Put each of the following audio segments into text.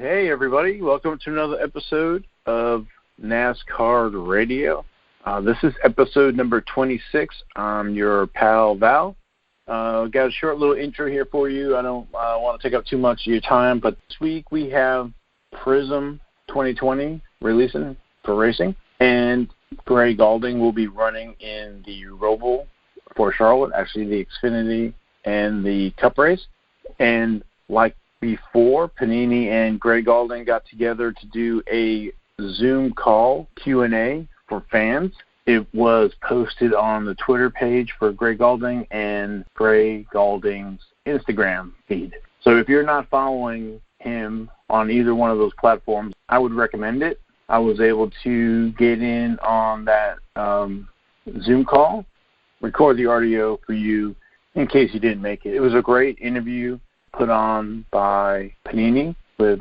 Hey, everybody. Welcome to another episode of NascardRadio. This is episode number 26. I'm your pal, Val. Got a short little intro here for you. I don't want to take up too much of your time, but this week we have Prism 2020 releasing for racing, and Gray Gaulding will be running in the ROVAL for Charlotte, actually the Xfinity and the Cup race. And like before, Panini and Gray Gaulding got together to do a Zoom call Q&A for fans. It was posted on the Twitter page for Gray Gaulding and Gray Gaulding's Instagram feed. So if you're not following him on either one of those platforms, I would recommend it. I was able to get in on that Zoom call, record the audio for you in case you didn't make it. It was a great interview put on by Panini with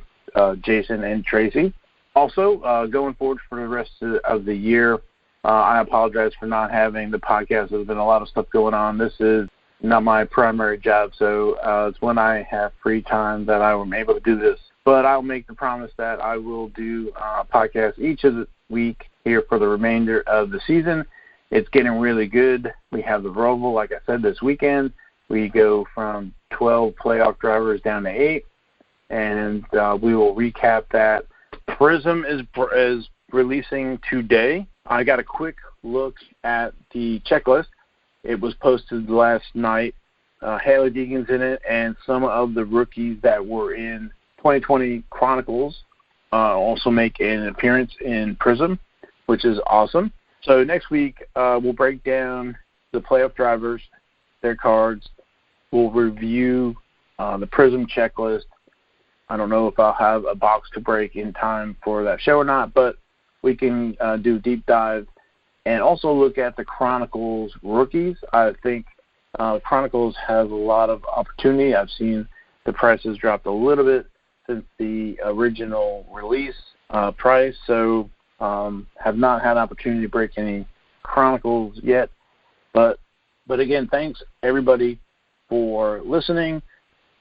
Jason and Tracy. Also, going forward for the rest of the year, I apologize for not having the podcast. There's been a lot of stuff going on. This is not my primary job, so it's when I have free time that I am able to do this. But I'll make the promise that I will do a podcast each of the week here for the remainder of the season. It's getting really good. We have the ROVAL, like I said, this weekend. We go from 12 playoff drivers down to 8, and we will recap that. Prism is releasing today. I got a quick look at the checklist. It was posted last night. Haley Deegan's in it, and some of the rookies that were in 2020 Chronicles also make an appearance in Prism, which is awesome. So next week, we'll break down the playoff drivers, their cards. We'll review the Prism checklist. I don't know if I'll have a box to break in time for that show or not, but we can do a deep dive and also look at the Chronicles rookies. I think Chronicles has a lot of opportunity. I've seen the prices dropped a little bit since the original release price, so have not had an opportunity to break any Chronicles yet. But again, thanks everybody for listening,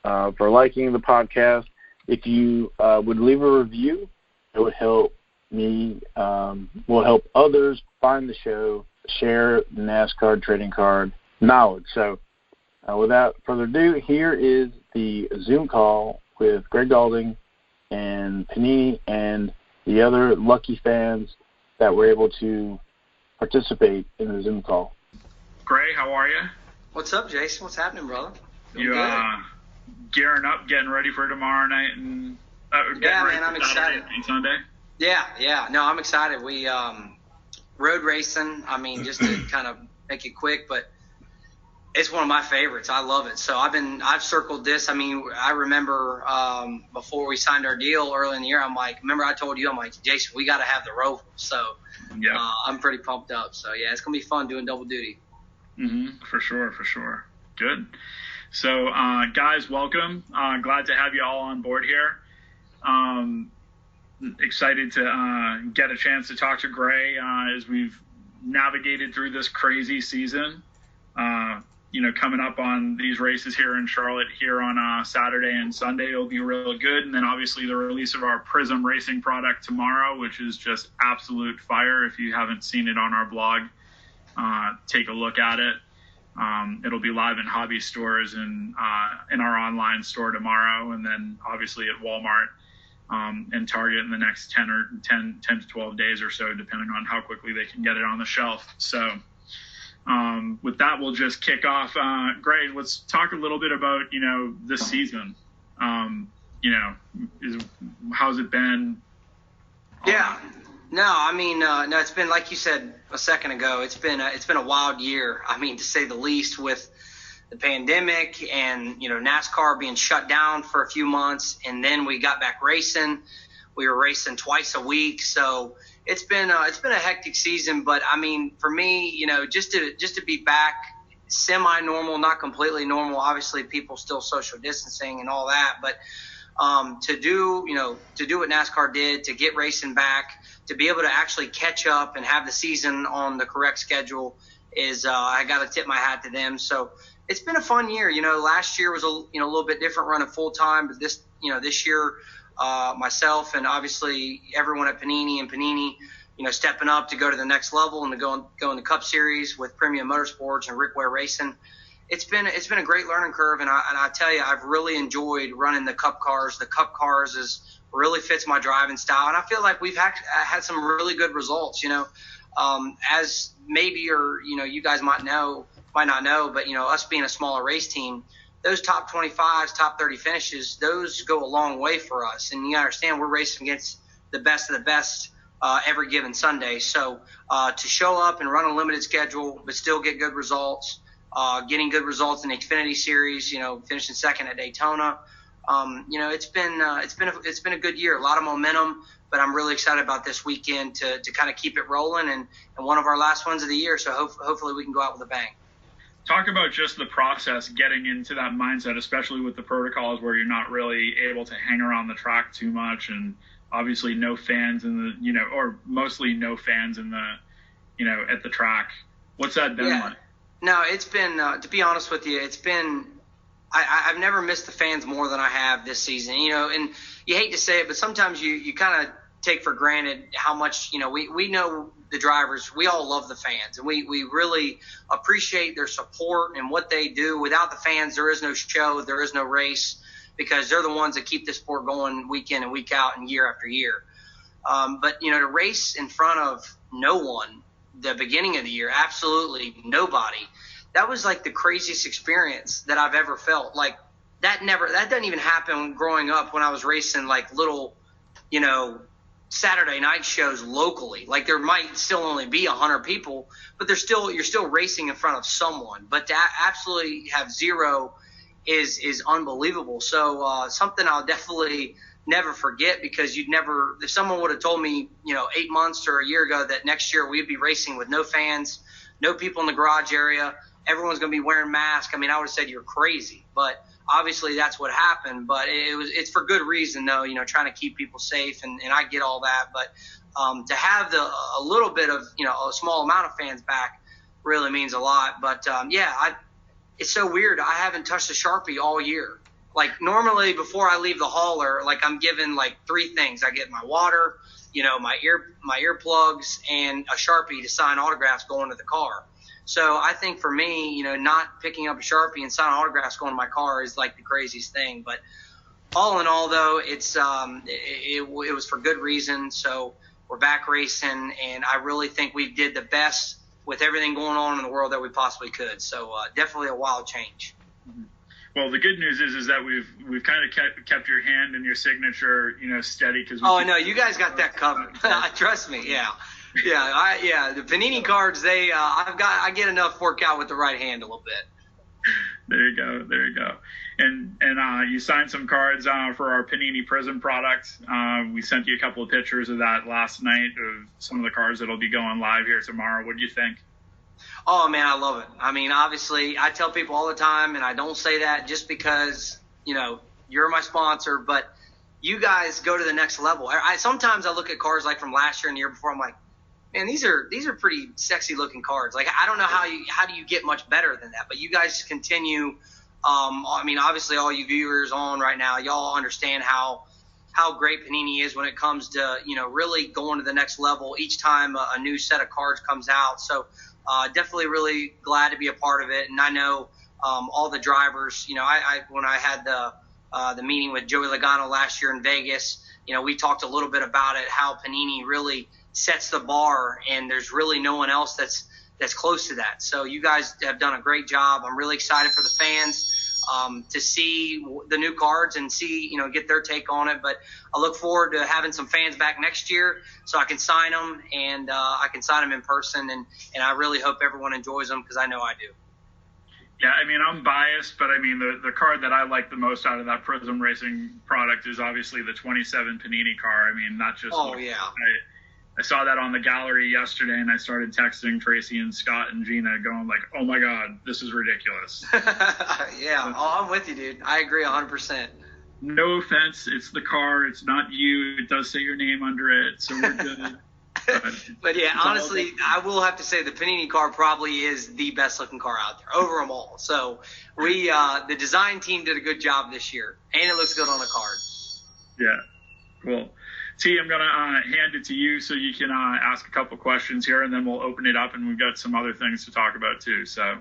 for liking the podcast. If you would leave a review, it would help me, will help others find the show, share NASCAR trading card knowledge. So without further ado, here is the Zoom call with Greg Gaulding and Panini and the other lucky fans that were able to participate in the Zoom call. Gray, how are you? What's up, Jason? What's happening, brother? You gearing up, getting ready for tomorrow night and yeah, man, I'm excited. And Sunday. Yeah. No, I'm excited. We road racing. I mean, just to kind of make it quick, but it's one of my favorites. I love it. So I've circled this. I mean, I remember before we signed our deal early in the year, remember I told you, I'm like, Jason, we got to have the ROVAL. So yeah, I'm pretty pumped up. So yeah, it's gonna be fun doing double duty. For sure. Good. So, guys, welcome. Glad to have you all on board here. Excited to get a chance to talk to Gray as we've navigated through this crazy season. Coming up on these races here in Charlotte here on Saturday and Sunday, it'll be real good. And then obviously the release of our Prism Racing product tomorrow, which is just absolute fire. If you haven't seen it on our blog, take a look at it. It'll be live in hobby stores and in our online store tomorrow, and then obviously at Walmart and Target in the next 10 to 12 days or so, depending on how quickly they can get it on the shelf. So with that, we'll just kick off. Gray, let's talk a little bit about, this season. How's it been? Yeah. No, I mean, no, it's been, like you said a second ago, it's been a wild year. I mean, to say the least, with the pandemic and, NASCAR being shut down for a few months, and then we got back racing. We were racing twice a week. So it's been a hectic season, but I mean, for me, just to be back semi-normal, not completely normal, obviously people still social distancing and all that, but to do what NASCAR did, to get racing back, to be able to actually catch up and have the season on the correct schedule is, I got to tip my hat to them. So it's been a fun year. Last year was a little bit different running full time, but this year, myself and obviously everyone at Panini and Panini, stepping up to go to the next level and to go in the Cup Series with Premium Motorsports and Rick Ware Racing. It's been a great learning curve, and I tell you, I've really enjoyed running the Cup cars. The Cup cars really fits my driving style, and I feel like we've had some really good results. As maybe you guys might not know, but us being a smaller race team, those top 25s, top 30 finishes, those go a long way for us. And you understand we're racing against the best of the best every given Sunday. So to show up and run a limited schedule but still get good results, getting good results in the Xfinity Series, finishing second at Daytona, it's been a good year, a lot of momentum. But I'm really excited about this weekend to kind of keep it rolling and one of our last ones of the year. So hopefully we can go out with a bang. Talk about just the process, getting into that mindset, especially with the protocols where you're not really able to hang around the track too much, and obviously no fans in the, or mostly no fans in the, at the track. What's that been like? No, it's been, to be honest with you, I've never missed the fans more than I have this season, and you hate to say it, but sometimes you kind of take for granted how much, we know the drivers, we all love the fans, and we really appreciate their support and what they do. Without the fans, there is no show, there is no race, because they're the ones that keep the sport going week in and week out and year after year. But, to race in front of no one, the beginning of the year, absolutely nobody, that was like the craziest experience that I've ever felt. Like that doesn't even happen growing up when I was racing like little, Saturday night shows locally. Like there might still only be 100 people, but you're still racing in front of someone. But to absolutely have zero is unbelievable. So something I'll definitely never forget, because if someone would have told me, 8 months or a year ago that next year we'd be racing with no fans, no people in the garage area, everyone's going to be wearing masks, I would have said you're crazy. But obviously that's what happened, but it's for good reason though, trying to keep people safe, and I get all that. But to have a little bit of, a small amount of fans back really means a lot. But it's so weird. I haven't touched a Sharpie all year. Like normally before I leave the hauler, like I'm given like 3 things. I get my water, my earplugs, and a Sharpie to sign autographs going to the car. So I think for me, not picking up a Sharpie and signing autographs going to my car is like the craziest thing. But all in all, though, it was for good reason. So we're back racing, and I really think we did the best with everything going on in the world that we possibly could. So definitely a wild change. Mm-hmm. Well, the good news is that we've kind of kept your hand and your signature, steady. No, you guys got that covered. Trust me. Yeah. Yeah, the Panini cards, I get enough work out with the right hand a little bit. There you go. And you signed some cards for our Panini Prism product. We sent you a couple of pictures of that last night of some of the cards that'll be going live here tomorrow. What do you think? Oh, man, I love it. Obviously, I tell people all the time, and I don't say that just because, you're my sponsor, but you guys go to the next level. Sometimes I look at cards like from last year and the year before, I'm like, man, these are pretty sexy looking cards. Like, I don't know how do you get much better than that, but you guys continue. Obviously all you viewers on right now, y'all understand how great Panini is when it comes to, really going to the next level each time a new set of cards comes out. So definitely really glad to be a part of it. And I know all the drivers, when I had the meeting with Joey Logano last year in Vegas, we talked a little bit about it, how Panini really sets the bar, and there's really no one else that's close to that. So you guys have done a great job. I'm really excited for the fans to see the new cards and see, get their take on it. But I look forward to having some fans back next year so I can sign them, and I can sign them in person. And I really hope everyone enjoys them, because I know I do. Yeah, I'm biased, but the card that I like the most out of that Prism Racing product is obviously the 27 Panini car. Not just. Oh, yeah. I saw that on the gallery yesterday, and I started texting Tracy and Scott and Gina going like, oh my God, this is ridiculous. Yeah. I'm with you, dude. I agree 100%. No offense. It's the car. It's not you. It does say your name under it, so we're good. But yeah, honestly, I will have to say the Panini car probably is the best looking car out there over them all. So the design team did a good job this year, and it looks good on the card. Yeah. Cool. T, I'm going to hand it to you so you can ask a couple questions here, and then we'll open it up, and we've got some other things to talk about too. So,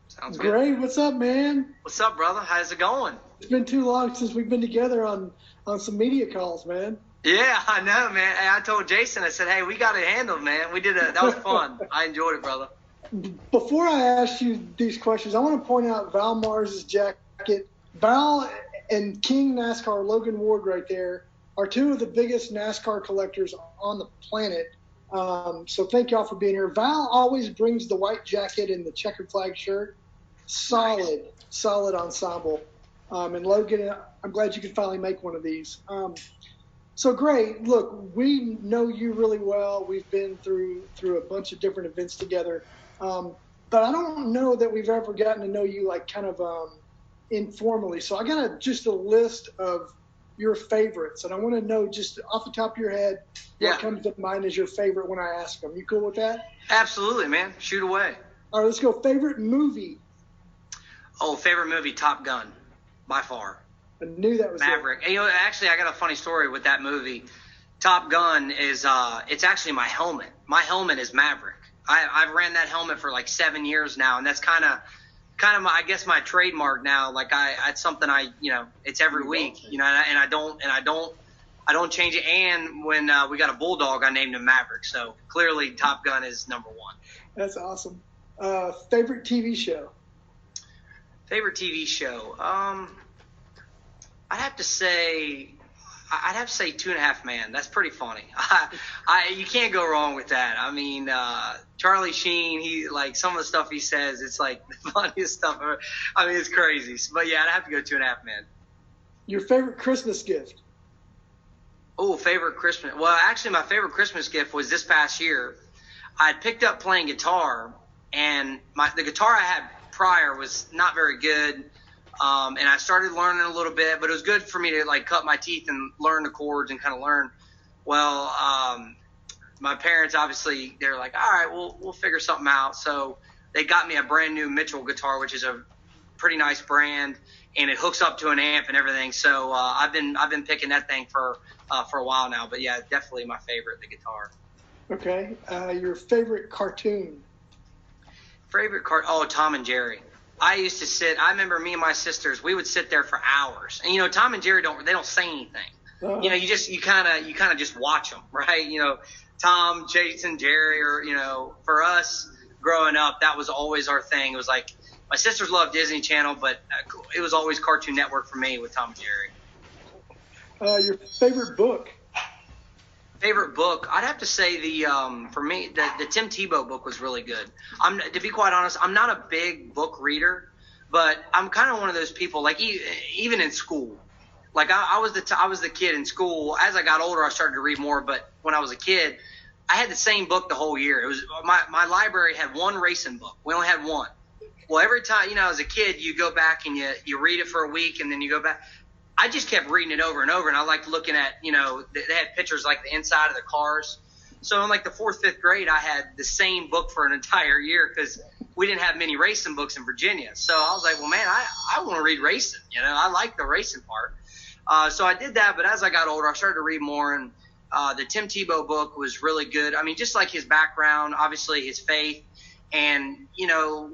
sounds good. Great. What's up, man? What's up, brother? How's it going? It's been too long since we've been together on some media calls, man. Yeah, I know, man. Hey, I told Jason, I said, hey, we got it handled, man. That was fun. I enjoyed it, brother. Before I ask you these questions, I want to point out Val Mars' jacket. Val and King NASCAR, Logan Ward right there, are two of the biggest NASCAR collectors on the planet. So thank y'all for being here. Val always brings the white jacket and the checkered flag shirt. Solid ensemble. And Logan, I'm glad you could finally make one of these. So great. Look, we know you really well. We've been through a bunch of different events together. But I don't know that we've ever gotten to know you like kind of informally. So I got just a list of your favorites, and I want to know just off the top of your head what comes to mind as your favorite when I ask them. You cool with that? Absolutely, man. Shoot away. All right, let's go. Favorite movie? Oh, favorite movie, Top Gun, by far. I knew that was Maverick. And, actually, I got a funny story with that movie. Top Gun is it's actually my helmet. My helmet is Maverick. I've ran that helmet for like 7 years now, and that's kind of I guess my trademark now. Like it's something it's every week, and I don't change it. And when we got a bulldog, I named him Maverick. So clearly, Top Gun is number one. That's awesome. Favorite TV show? Favorite TV show? I'd have to say 2.5 Men. That's pretty funny. You can't go wrong with that. I mean, Charlie Sheen, he like some of the stuff he says, it's like the funniest stuff ever. I mean, it's crazy. But yeah, I'd have to go 2.5 Men. Your favorite Christmas gift? Oh, favorite Christmas. Well, actually, my favorite Christmas gift was this past year. I picked up playing guitar, and the guitar I had prior was not very good. And I started learning a little bit, but it was good for me to like cut my teeth and learn the chords and kind of learn. Well, my parents, obviously, they're like, all right, we'll figure something out. So they got me a brand new Mitchell guitar, which is a pretty nice brand, and it hooks up to an amp and everything. So I've been picking that thing for a while now. But yeah, definitely my favorite, the guitar. Okay. Your favorite cartoon? Oh, Tom and Jerry. I used to I remember me and my sisters, we would sit there for hours. And, Tom and Jerry they don't say anything. Uh-huh. You kind of just watch them, right? Tom, Jason, Jerry, or, for us growing up, that was always our thing. It was like, my sisters loved Disney Channel, but it was always Cartoon Network for me with Tom and Jerry. Your favorite book? Favorite book, I'd have to say for me, the Tim Tebow book was really good. To be quite honest, I'm not a big book reader, but I'm kind of one of those people, like even in school. Like I was the kid in school. As I got older, I started to read more, but when I was a kid, I had the same book the whole year. It was my library had one racing book. We only had one. Well, every time, as a kid, you go back and you read it for a week, and then you go back. I just kept reading it over and over, and I liked looking at, they had pictures like the inside of the cars. So in like the 4th, 5th grade, I had the same book for an entire year because we didn't have many racing books in Virginia. So I was like, well, man, I want to read racing. I like the racing part. So I did that, but as I got older, I started to read more, and the Tim Tebow book was really good. I mean, just like his background, obviously his faith, and,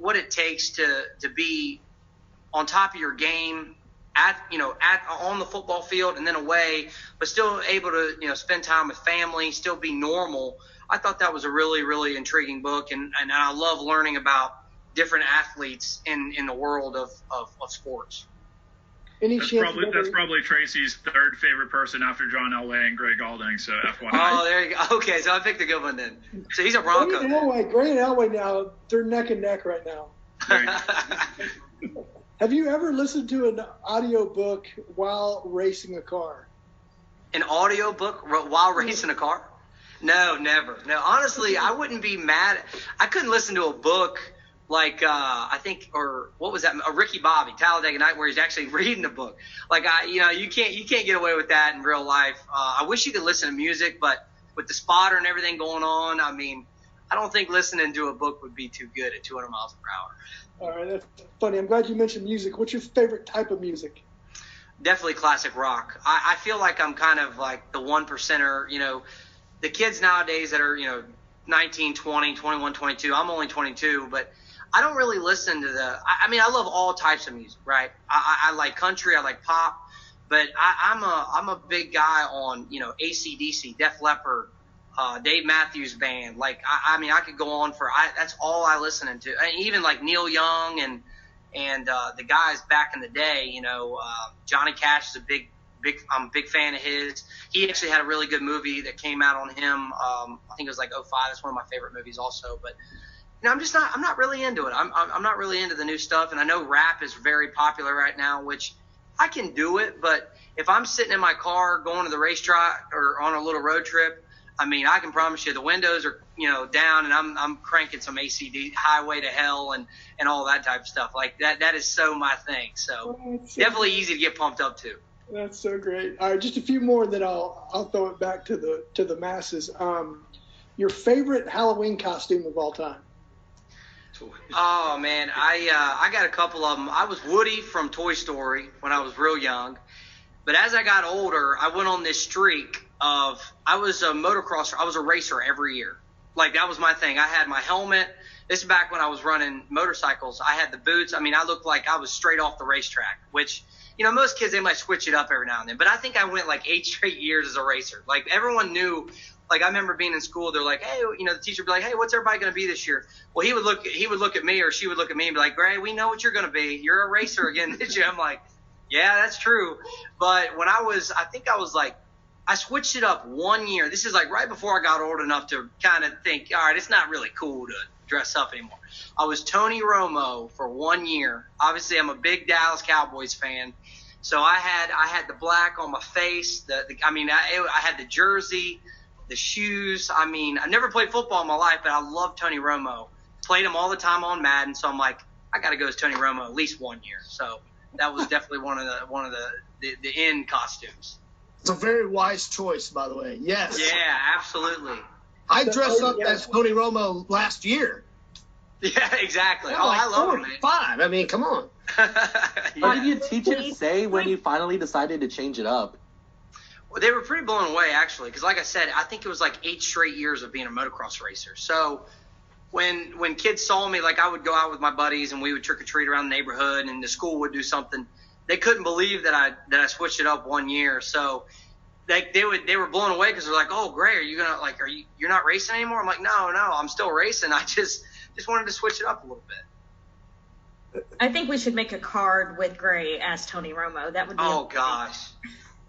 what it takes to be on top of your game on the football field and then away, but still able to, spend time with family, still be normal. I thought that was a really, really intriguing book, and I love learning about different athletes in the world of sports. That's probably Tracy's third favorite person after John Elway and Greg Gaulding, so FYI. Oh, there you go. Okay, so I picked a good one then. So he's a Bronco. Gray and Elway now, they're neck and neck right now. Have you ever listened to an audio book while racing a car? An audio book while racing a car? No, never. No, honestly, I wouldn't be mad. I couldn't listen to a book like I think, or what was that? A Ricky Bobby, Talladega Night, where he's actually reading the book. Like you can't get away with that in real life. I wish you could listen to music, but with the spotter and everything going on, I mean, I don't think listening to a book would be too good at 200 miles per hour. All right, that's funny. I'm glad you mentioned music. What's your favorite type of music? definitely classic rock. I feel like I'm kind of like the 1%er, the kids nowadays that are, 19, 20, 21, 22. I'm only 22, but I don't really listen to I love all types of music, right? I like country, I like pop, but I'm a big guy on, AC/DC, Def Leppard, Dave Matthews Band. Like, I could go on that's all I listen to. And even like Neil Young and the guys back in the day, Johnny Cash is I'm a big fan of his. He actually had a really good movie that came out on him. I think it was like 2005. That's one of my favorite movies also. But I'm not really into it. I'm not really into the new stuff. And I know rap is very popular right now, which I can do it. But if I'm sitting in my car going to the racetrack or on a little road trip, I can promise you the windows are, down, and I'm cranking some ACD, Highway to Hell, and all that type of stuff. Like that is so my thing. So definitely easy to get pumped up to. That's so great. All right, just a few more, and then I'll throw it back to the masses. Your favorite Halloween costume of all time? Oh man, I got a couple of them. I was Woody from Toy Story when I was real young, but as I got older, I went on this streak of I was a motocrosser. I was a racer every year. Like, that was my thing. I had my helmet. This is back when I was running motorcycles. I had the boots. I looked like I was straight off the racetrack, which, most kids, they might switch it up every now and then. But I think I went like 8 straight years as a racer. Like, everyone knew. Like, I remember being in school. They're like, hey, the teacher would be like, hey, what's everybody going to be this year? Well, he would look at me, or she would look at me and be like, Gray, we know what you're going to be. You're a racer again this year. I'm like, yeah, that's true. But when I switched it up 1 year. This is like right before I got old enough to kind of think, all right, it's not really cool to dress up anymore. I was Tony Romo for 1 year. Obviously, I'm a big Dallas Cowboys fan. So I had the black on my face. I had the jersey, the shoes. I never played football in my life, but I love Tony Romo. Played him all the time on Madden. So I'm like, I got to go as Tony Romo at least 1 year. So that was definitely one of the end costumes. It's a very wise choice, by the way. Yes. Yeah, absolutely. I dressed up as Tony Romo last year. Yeah, exactly. I love it, man. 5. Come on. What did your teachers say when you finally decided to change it up? Well, they were pretty blown away, actually, because like I said, I think it was like 8 straight years of being a motocross racer. So when kids saw me, like I would go out with my buddies and we would trick or treat around the neighborhood, and the school would do something. They couldn't believe that I switched it up 1 year. So they were blown away because they're like, oh, Gray, you're not racing anymore? I'm like, no, I'm still racing. I just wanted to switch it up a little bit. I think we should make a card with Gray as Tony Romo. That would be gosh.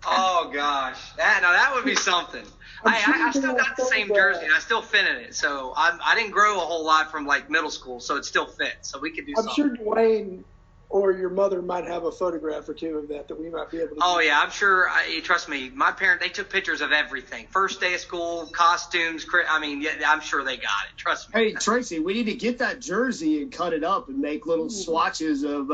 That would be something. I still got the same jersey, and I still fit in it. So I didn't grow a whole lot from like middle school, so it still fits. So we could do something. I'm sure Dwayne or your mother might have a photograph or two of that we might be able to do. Yeah, I'm sure. Trust me, my parents, they took pictures of everything. First day of school, costumes. I'm sure they got it. Trust me. Hey, Tracy, we need to get that jersey and cut it up and make little swatches of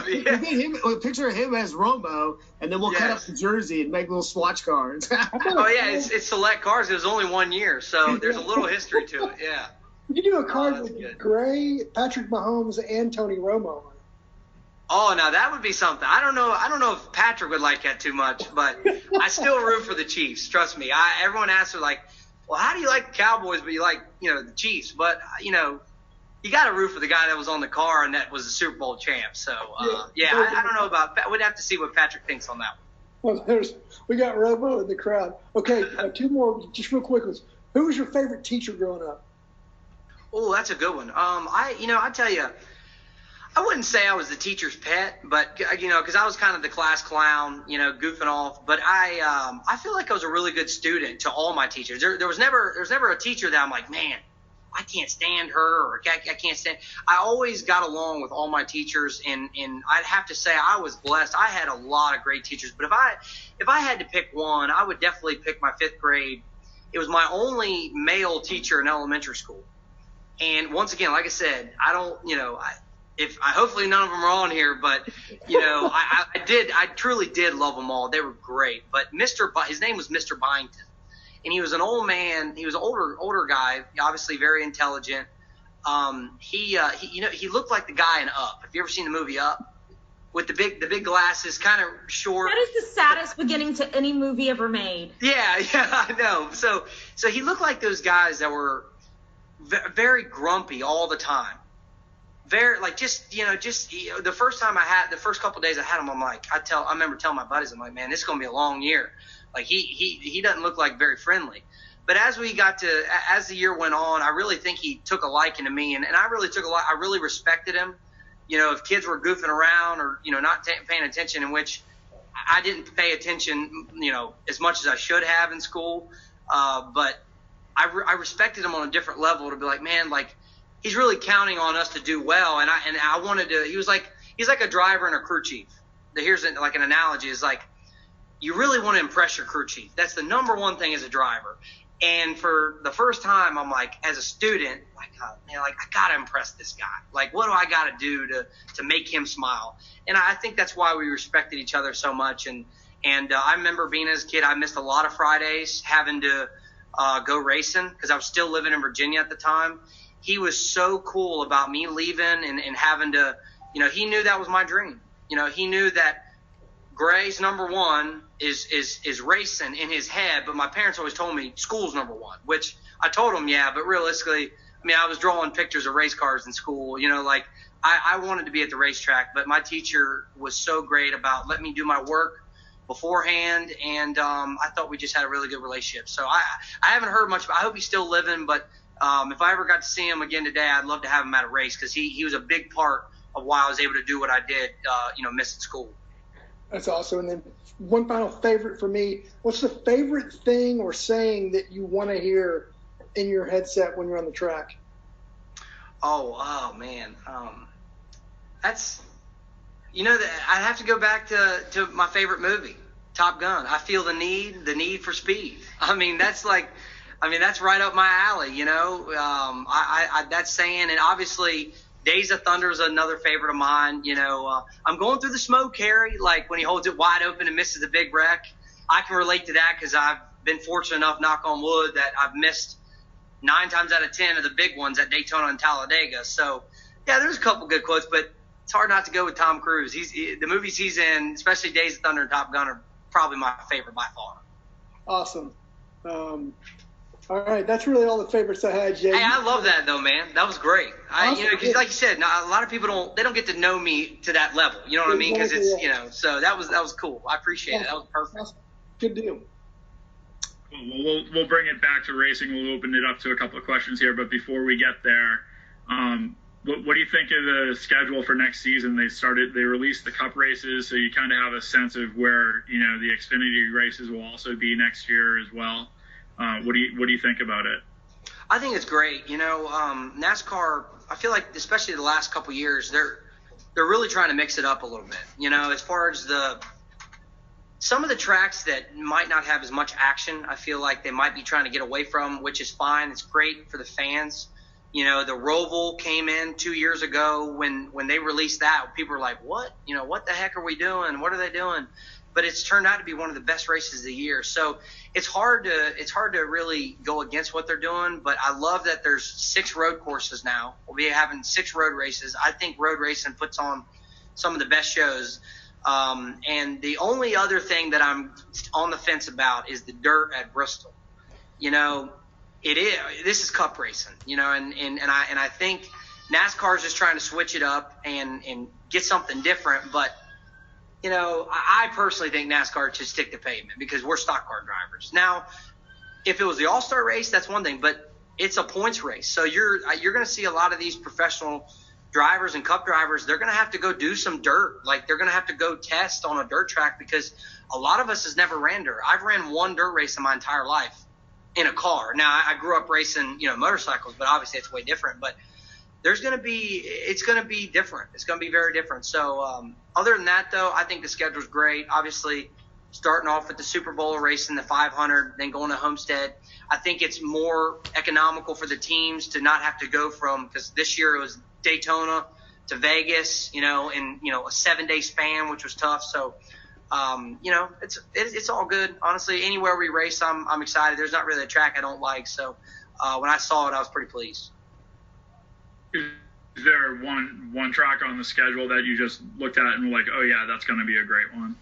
we get a picture of him as Romo, and then we'll cut up the jersey and make little swatch cards. It's select cards. It was only 1 year, so there's a little history to it. Yeah. You do a card with Gray, Patrick Mahomes, and Tony Romo. Oh, now that would be something. I don't know if Patrick would like that too much, but I still root for the Chiefs. Trust me. Everyone asks her like, well, how do you like the Cowboys, but you like, the Chiefs? But, you got to root for the guy that was on the car and that was the Super Bowl champ. So, I don't know about – we'd have to see what Patrick thinks on that one. Well, we got Robo in the crowd. Okay, 2 more just real quick ones. Who was your favorite teacher growing up? Oh, that's a good one. I tell you, I wouldn't say I was the teacher's pet, but, because I was kind of the class clown, goofing off. But I feel like I was a really good student to all my teachers. There was never a teacher that I'm like, man, I can't stand her, or I can't stand. I always got along with all my teachers, and I'd have to say I was blessed. I had a lot of great teachers, but if I had to pick one, I would definitely pick my 5th grade. It was my only male teacher in elementary school. And once again, like I said, I don't, hopefully none of them are on here, but I truly did love them all. They were great. But his name was Mr. Byington. And he was an old man. He was an older guy, obviously very intelligent. He looked like the guy in Up. Have you ever seen the movie Up with the big glasses, kind of short. That is the saddest beginning to any movie ever made. Yeah, I know. So he looked like those guys that were very grumpy all the time. Very like the first couple of days I had him, I'm like, I remember telling my buddies, I'm like, man, this is gonna be a long year. Like he doesn't look like very friendly. But as the year went on, I really think he took a liking to me, and I really I really respected him. If kids were goofing around or not paying attention, in which I didn't pay attention, as much as I should have in school, but I respected him on a different level to be like, man, like he's really counting on us to do well, and I wanted to. He's like a driver and a crew chief. Here's like an analogy: is like you really want to impress your crew chief. That's the number one thing as a driver. And for the first time, I'm like, as a student, like, man, like I gotta impress this guy. Like, what do I gotta do to make him smile? And I think that's why we respected each other so much. And I remember being as a kid, I missed a lot of Fridays having to go racing because I was still living in Virginia at the time. He was so cool about me leaving and having to, he knew that was my dream. He knew that Gray's number one is racing in his head, but my parents always told me school's number one, which I told them, yeah, but realistically, I mean, I was drawing pictures of race cars in school, like I wanted to be at the racetrack, but my teacher was so great about letting me do my work beforehand, and I thought we just had a really good relationship. So I haven't heard much. I hope he's still living, but if I ever got to see him again today, I'd love to have him at a race because he was a big part of why I was able to do what I did, missing school. That's awesome. And then one final favorite for me, what's the favorite thing or saying that you want to hear in your headset when you're on the track? Oh man. That's, that I have to go back to my favorite movie, Top Gun. I feel the need for speed. That's right up my alley, that saying, and obviously Days of Thunder is another favorite of mine. I'm going through the smoke, Harry, like when he holds it wide open and misses a big wreck. I can relate to that because I've been fortunate enough, knock on wood, that I've missed 9 times out of 10 of the big ones at Daytona and Talladega. So, yeah, there's a couple good quotes, but it's hard not to go with Tom Cruise. The movies he's in, especially Days of Thunder and Top Gun, are probably my favorite by far. Awesome. All right, that's really all the favorites I had, Jay. Hey, I love that though, man. That was great. Awesome. Because like you said, a lot of people don't get to know me to that level. You know what I mean? Because it's so that was cool. I appreciate it. That was perfect. Awesome. Good deal. We'll bring it back to racing. We'll open it up to a couple of questions here, but before we get there, what do you think of the schedule for next season? They released the Cup races, so you kind of have a sense of where the Xfinity races will also be next year as well. What do you think about it? I think it's great. NASCAR, I feel like especially the last couple of years, they're really trying to mix it up a little bit. As far as some of the tracks that might not have as much action, I feel like they might be trying to get away from, which is fine. It's great for the fans. The ROVAL came in 2 years ago when they released that. People were like, what? What the heck are we doing? What are they doing? But it's turned out to be one of the best races of the year. So it's hard to really go against what they're doing. But I love that there's 6 road courses now. We'll be having 6 road races. I think road racing puts on some of the best shows. And the only other thing that I'm on the fence about is the dirt at Bristol. This is Cup racing, and I think NASCAR is just trying to switch it up and get something different. But I personally think NASCAR should stick to pavement because we're stock car drivers. Now, if it was the All-Star race, that's one thing, but it's a points race. So you're going to see a lot of these professional drivers and Cup drivers. They're going to have to go do some dirt. Like they're going to have to go test on a dirt track because a lot of us has never ran dirt. I've ran one dirt race in my entire life in a car. Now, I grew up racing, motorcycles, but obviously it's way different. But it's going to be different. It's going to be very different. So other than that, though, I think the schedule's great. Obviously, starting off with the Super Bowl race in the 500, then going to Homestead. I think it's more economical for the teams to not have to go from, because this year it was Daytona to Vegas, in a 7-day span, which was tough. So, it's all good. Honestly, anywhere we race, I'm excited. There's not really a track I don't like. So when I saw it, I was pretty pleased. Is there one track on the schedule that you just looked at and were like, oh yeah, that's going to be a great one?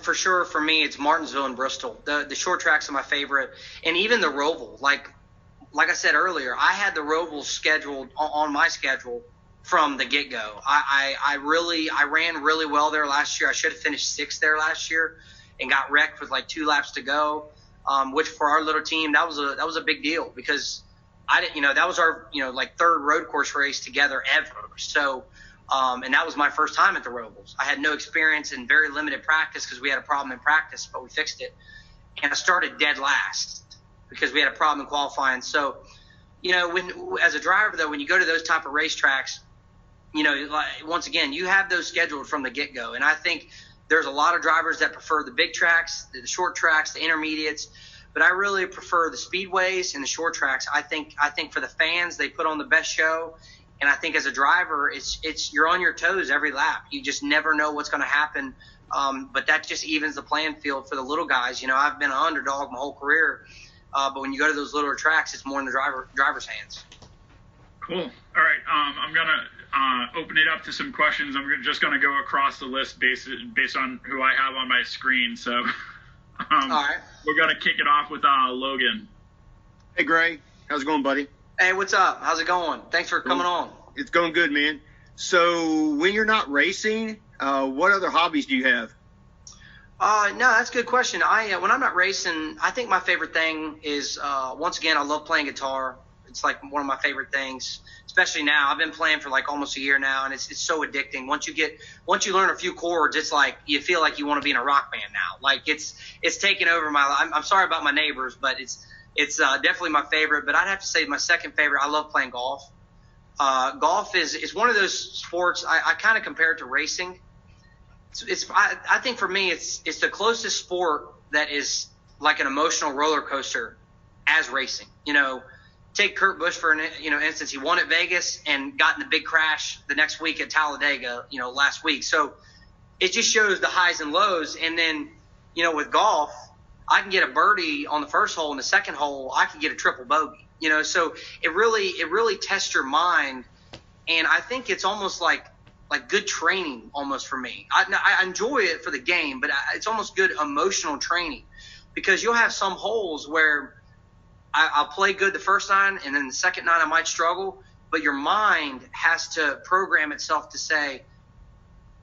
For sure, for me, it's Martinsville and Bristol. The short tracks are my favorite, and even the ROVAL. Like I said earlier, I had the ROVAL scheduled on my schedule from the get-go. I ran really well there last year. I should have finished 6th there last year, and got wrecked with like 2 laps to go. Which for our little team, that was a big deal because I didn't, that was our like 3rd road course race together ever. So. And that was my first time at the ROVALs. I had no experience and very limited practice because we had a problem in practice, but we fixed it. And I started dead last because we had a problem in qualifying. So, as a driver, though, when you go to those type of racetracks, once again, you have those scheduled from the get-go. And I think there's a lot of drivers that prefer the big tracks, the short tracks, the intermediates. But I really prefer the speedways and the short tracks. I think for the fans, they put on the best show. And I think as a driver, it's you're on your toes every lap. You just never know what's going to happen. But that just evens the playing field for the little guys. I've been an underdog my whole career. But when you go to those littler tracks, it's more in the driver's hands. Cool. All right. I'm going to open it up to some questions. I'm just going to go across the list based on who I have on my screen. So all right. We're going to kick it off with Logan. Hey, Gray. How's it going, buddy? Hey, what's up? How's it going? Thanks for coming on. It's going good, man. So when you're not racing, what other hobbies do you have? No, that's a good question. When I'm not racing, I think my favorite thing is, once again, I love playing guitar. It's like one of my favorite things, especially now. I've been playing for like almost a year now, and it's so addicting. Once you learn a few chords, it's like you feel like you want to be in a rock band now. Like it's taken over my life. I'm sorry about my neighbors, but it's definitely my favorite. But I'd have to say my second favorite, I love playing golf. Golf is one of those sports I kind of compare it to racing. I think for me it's the closest sport that is like an emotional roller coaster as racing. Take Kurt Busch for an instance. He won at Vegas and got in the big crash the next week at Talladega, last week. So it just shows the highs and lows. And then, with golf, I can get a birdie on the first hole, and the second hole I can get a triple bogey. So it really tests your mind, and I think it's almost like good training almost for me. I enjoy it for the game, but it's almost good emotional training because you'll have some holes where I'll play good the first 9, and then the second 9 I might struggle, but your mind has to program itself to say,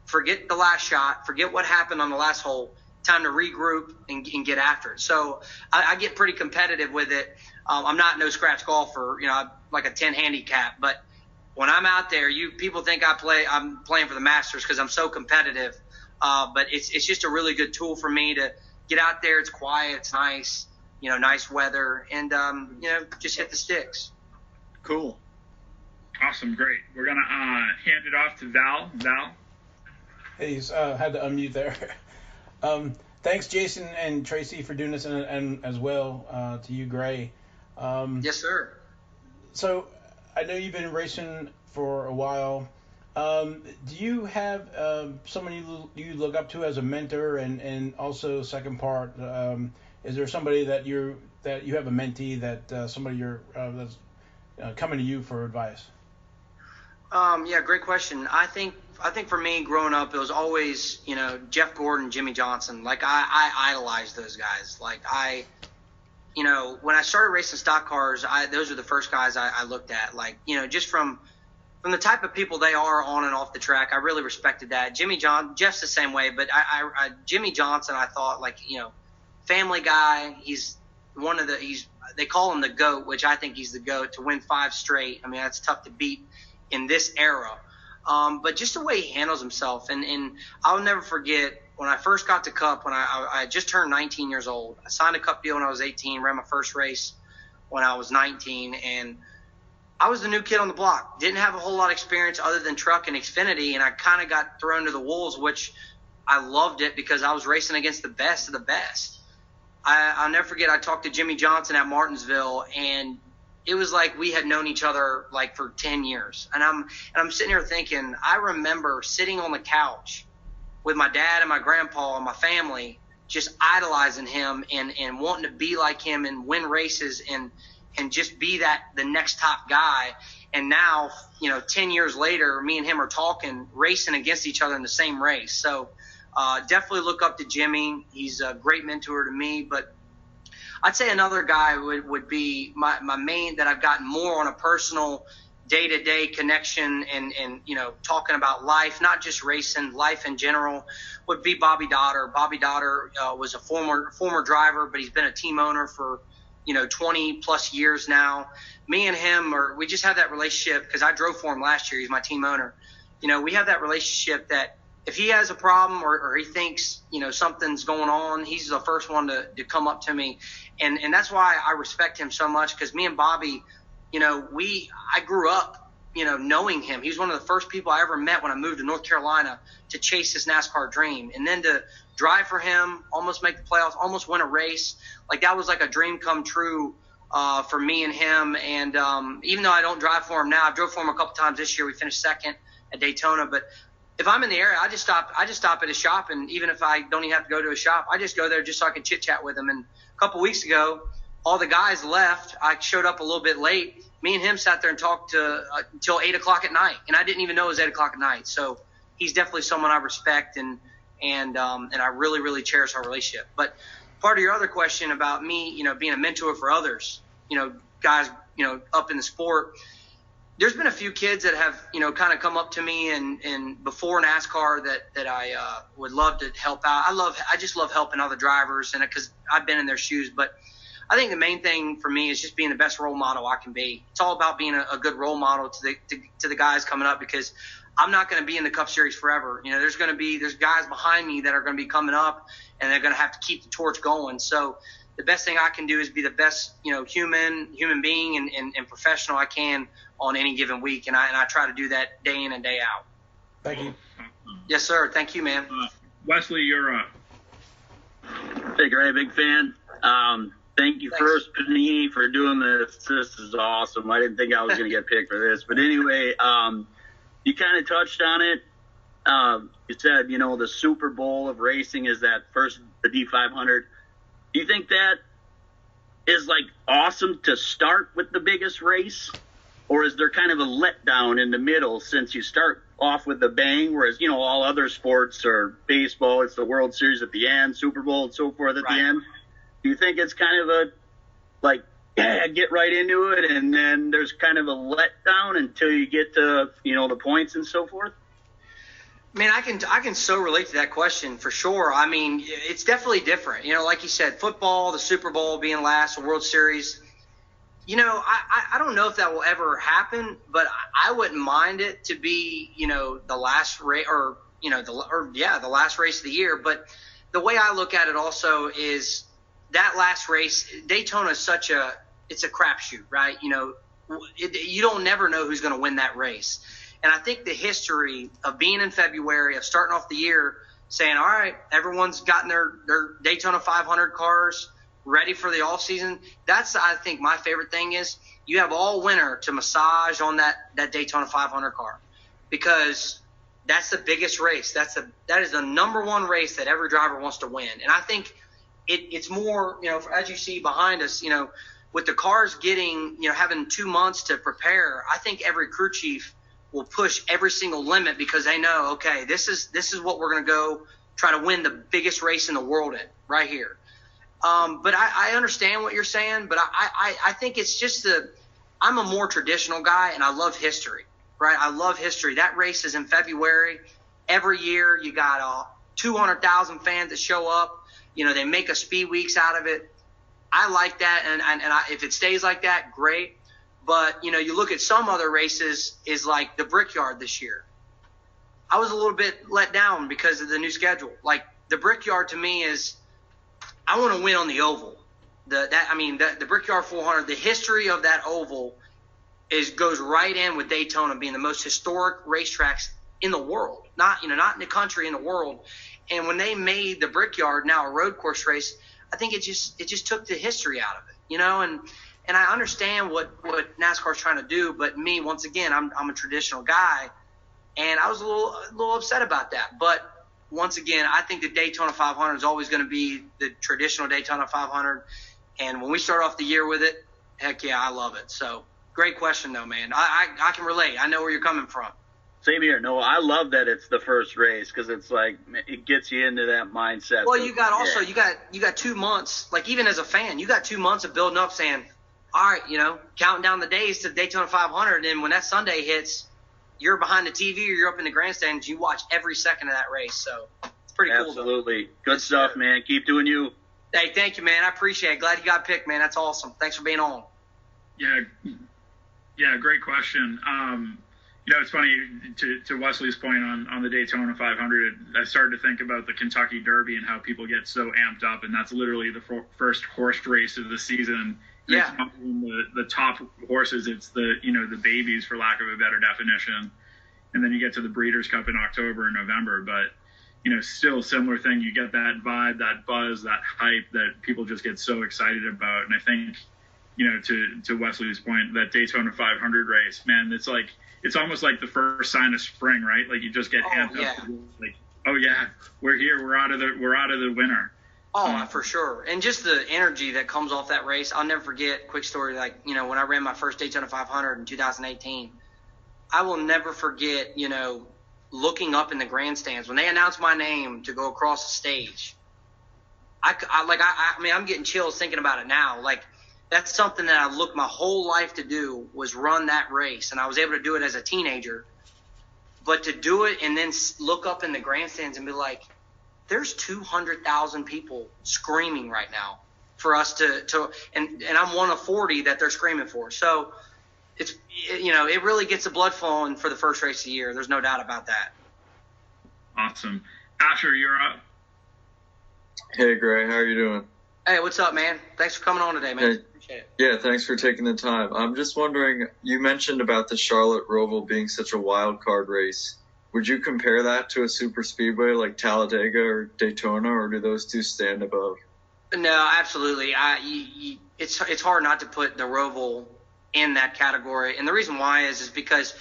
forget the last shot, forget what happened on the last hole, time to regroup and get after it. So I get pretty competitive with it. I'm not no scratch golfer, like a 10 handicap, but when I'm out there, people think I'm playing for the Masters because I'm so competitive. But it's just a really good tool for me to get out there. It's quiet, it's nice, nice weather, and just hit the sticks. Cool. Awesome, great. We're gonna hand it off to Val. Val. Hey, had to unmute there. Thanks, Jason and Tracy, for doing this, and as well to you, Gray. Yes, sir. So I know you've been racing for a while. Do you have someone you look up to as a mentor, and also second part, is there somebody that you have a mentee that somebody that's coming to you for advice? Yeah, great question. I think for me growing up, it was always, Jeff Gordon, Jimmy Johnson. Like I idolized those guys. Like when I started racing stock cars, those are the first guys I looked at. Like, just from the type of people they are on and off the track, I really respected that. Jeff's the same way, but Jimmy Johnson, I thought, like, family guy. He's they call him the GOAT, which I think he's the GOAT to win 5 straight. I mean, that's tough to beat in this era. But just the way he handles himself. And I'll never forget when I first got to Cup, when I just turned 19 years old. I signed a Cup deal when I was 18, ran my first race when I was 19, and I was the new kid on the block. Didn't have a whole lot of experience other than truck and Xfinity, and I kind of got thrown to the wolves, which I loved it because I was racing against the best of the best. I'll never forget, I talked to Jimmy Johnson at Martinsville, and it was like we had known each other like for 10 years. And I'm sitting here thinking, I remember sitting on the couch with my dad and my grandpa and my family, just idolizing him and wanting to be like him and win races. And and just be the next top guy. And now, 10 years later, me and him are talking, racing against each other in the same race. So definitely look up to Jimmy. He's a great mentor to me. But I'd say another guy would be my main, that I've gotten more on a personal day-to-day connection and talking about life, not just racing, life in general, would be Bobby Dotter. Bobby Dotter was a former driver, but he's been a team owner for 20 plus years now. Me and him we just have that relationship because I drove for him last year. He's my team owner. We have that relationship that if he has a problem or he thinks, something's going on, he's the first one to come up to me. And that's why I respect him so much, because me and Bobby, I grew up, knowing him. He was one of the first people I ever met when I moved to North Carolina to chase his NASCAR dream. And then to drive for him, almost make the playoffs, almost win a race. Like, that was like a dream come true for me and him. And even though I don't drive for him now, I've drove for him a couple times this year. We finished second at Daytona. But if I'm in the area, I just stop at his shop. And even if I don't even have to go to his shop, I just go there just so I can chit-chat with him. And a couple weeks ago, all the guys left. I showed up a little bit late. Me and him sat there and talked until 8 o'clock at night, and I didn't even know it was 8 o'clock at night. So he's definitely someone I respect, and I really, really cherish our relationship. But part of your other question about me, being a mentor for others, guys, up in the sport, there's been a few kids that have, kind of come up to me and before NASCAR that I would love to help out. I just love helping other drivers, and because I've been in their shoes. But I think the main thing for me is just being the best role model I can be. It's all about being a good role model to the guys coming up, because I'm not going to be in the Cup Series forever. There's guys behind me that are going to be coming up, and they're going to have to keep the torch going. So the best thing I can do is be the best, human being and professional I can on any given week, and I try to do that day in and day out. Thank you. Yes, sir. Thank you, man. Wesley, you're up. Hey, Gray, big fan. Thank you, Thanks. First Panini, for doing this. This is awesome. I didn't think I was going to get picked for this. But anyway, you kind of touched on it. You said, the Super Bowl of racing is the D500. Do you think that is, awesome to start with the biggest race? Or is there kind of a letdown in the middle since you start off with a bang, whereas, all other sports or baseball, it's the World Series at the end, Super Bowl and so forth at the end? Do you think it's kind of get right into it, and then there's kind of a letdown until you get to, the points and so forth? I mean, I can so relate to that question for sure. I mean, it's definitely different. Like you said, football, the Super Bowl being last, the World Series. I don't know if that will ever happen, but I wouldn't mind it to be, the last race the last race of the year. But the way I look at it also is that last race, Daytona is it's a crapshoot, right? You don't never know who's going to win that race. And I think the history of being in February, of starting off the year saying, all right, everyone's gotten their Daytona 500 cars ready for the off season. That's, I think, my favorite thing is you have all winter to massage on that Daytona 500 car, because that's the biggest race. That is the number one race that every driver wants to win. And I think it's more, as you see behind us, with the cars getting, having 2 months to prepare, I think every crew chief will push every single limit, because they know, okay, this is what we're going to go try to win the biggest race in the world in right here. But I understand what you're saying, but I think it's just I'm a more traditional guy, and I love history, right? I love history. That race is in February. Every year you got 200,000 fans that show up. They make a speed weeks out of it. I like that, and if it stays like that, great. But, you look at some other races, is like the Brickyard this year. I was a little bit let down because of the new schedule. Like, the Brickyard to me is, I want to win on the oval. The Brickyard 400, the history of that oval goes right in with Daytona being the most historic racetracks in the world. Not in the country, in the world. And when they made the Brickyard now a road course race, I think it just took the history out of it, And I understand what NASCAR's trying to do, but me, once again, I'm a traditional guy, and I was a little upset about that. But once again, I think the Daytona 500 is always going to be the traditional Daytona 500. And when we start off the year with it, Heck yeah, I love it. So great question though, man. I can relate. I know where you're coming from. Same here. No, I love that it's the first race because it's like it gets you into that mindset. Well, you got 2 months. Like even as a fan, you got 2 months of building up, saying, all right, counting down the days to Daytona 500, and when that Sunday hits, you're behind the TV or you're up in the grandstands. You watch every second of that race. So it's pretty cool. Absolutely. Good stuff, man. Keep doing you. Hey, thank you, man. I appreciate it. Glad you got picked, man. That's awesome. Thanks for being on. Yeah, great question. It's funny, to Wesley's point on the Daytona 500, I started to think about the Kentucky Derby and how people get so amped up, and that's literally the first horse race of the season. Yeah. It's not even the top horses, it's the babies, for lack of a better definition. And then you get to the Breeders' Cup in October and November, but still similar thing. You get that vibe, that buzz, that hype that people just get so excited about. And I think, to Wesley's point, that Daytona 500 race, man, it's almost like the first sign of spring, right? Like you just get amped up. Like, oh yeah, we're here. We're out of the winter. Oh, for sure. And just the energy that comes off that race. I'll never forget, quick story, when I ran my first Daytona 500 in 2018, I will never forget, looking up in the grandstands when they announced my name to go across the stage. I'm getting chills thinking about it now. Like, that's something that I looked my whole life to do, was run that race. And I was able to do it as a teenager. But to do it and then look up in the grandstands and be like, there's 200,000 people screaming right now for us and I'm one of 40 that they're screaming for. So it's, it really gets the blood flowing for the first race of the year. There's no doubt about that. Awesome. Asher, you're up. Hey, Gray. How are you doing? Hey, what's up, man? Thanks for coming on today, man. Hey. Appreciate it. Yeah, thanks for taking the time. I'm just wondering, you mentioned about the Charlotte ROVAL being such a wild card race. Would you compare that to a super speedway like Talladega or Daytona, or do those two stand above? No, absolutely. It's hard not to put the ROVAL in that category, and the reason why is because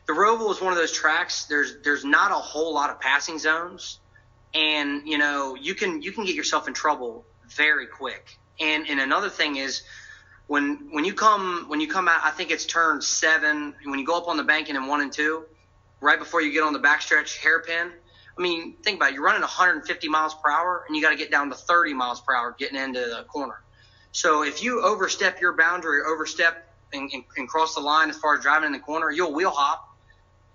the ROVAL is one of those tracks. There's not a whole lot of passing zones, and you can get yourself in trouble very quick. And another thing is when you come out, I think it's turn 7 when you go up on the banking in 1 and 2. Right before you get on the backstretch hairpin. I mean, think about it. You're running 150 miles per hour, and you got to get down to 30 miles per hour getting into the corner. So if you overstep your boundary or overstep and cross the line as far as driving in the corner, you'll wheel hop,